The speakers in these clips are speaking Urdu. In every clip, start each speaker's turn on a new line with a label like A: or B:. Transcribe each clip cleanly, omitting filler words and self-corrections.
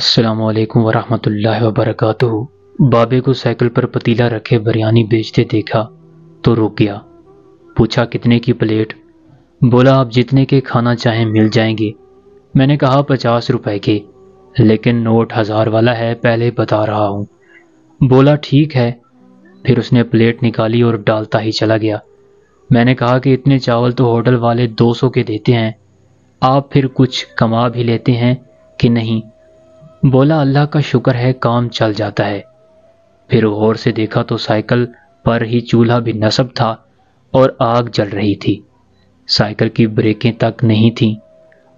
A: السلام علیکم ورحمۃ اللہ وبرکاتہ۔ بابے کو سائیکل پر پتیلا رکھے بریانی بیچتے دیکھا تو رک گیا۔ پوچھا کتنے کی پلیٹ؟ بولا آپ جتنے کے کھانا چاہیں مل جائیں گے۔ میں نے کہا 50 روپے کے، لیکن نوٹ 1000 والا ہے، پہلے بتا رہا ہوں۔ بولا ٹھیک ہے۔ پھر اس نے پلیٹ نکالی اور ڈالتا ہی چلا گیا۔ میں نے کہا کہ اتنے چاول تو ہوٹل والے 200 کے دیتے ہیں، آپ پھر کچھ کما بھی لیتے ہیں کہ نہیں؟ بولا اللہ کا شکر ہے، کام چل جاتا ہے۔ پھر غور سے دیکھا تو سائیکل پر ہی چولہا بھی نصب تھا اور آگ جل رہی تھی۔ سائیکل کی بریکیں تک نہیں تھیں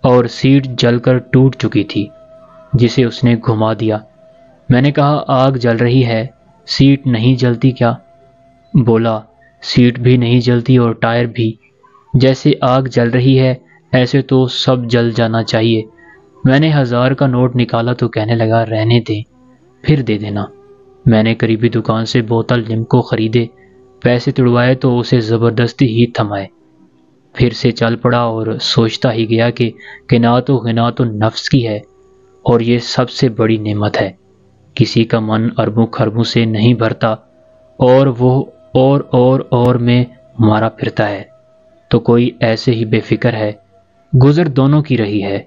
A: اور سیٹ جل کر ٹوٹ چکی تھی، جسے اس نے گھما دیا۔ میں نے کہا آگ جل رہی ہے، سیٹ نہیں جلتی کیا؟ بولا سیٹ بھی نہیں جلتی اور ٹائر بھی، جیسے آگ جل رہی ہے ایسے تو سب جل جانا چاہیے۔ میں نے 1000 کا نوٹ نکالا تو کہنے لگا رہنے دیں، پھر دے دینا۔ میں نے قریبی دکان سے بوتل لمکو خریدے، پیسے تڑوائے تو اسے زبردستی ہی تھمائے۔ پھر سے چل پڑا اور سوچتا ہی گیا کہ قناعت و غنا تو نفس کی ہے، اور یہ سب سے بڑی نعمت ہے۔ کسی کا من اربوں خربوں سے نہیں بھرتا اور وہ اور میں مارا پھرتا ہے، تو کوئی ایسے ہی بے فکر ہے۔ گزر دونوں کی رہی ہے،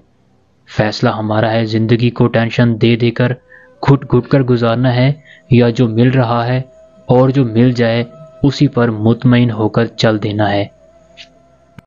A: فیصلہ ہمارا ہے۔ زندگی کو ٹینشن دے دے کر گھٹ گھٹ کر گزارنا ہے، یا جو مل رہا ہے اور جو مل جائے اسی پر مطمئن ہو کر چل دینا ہے۔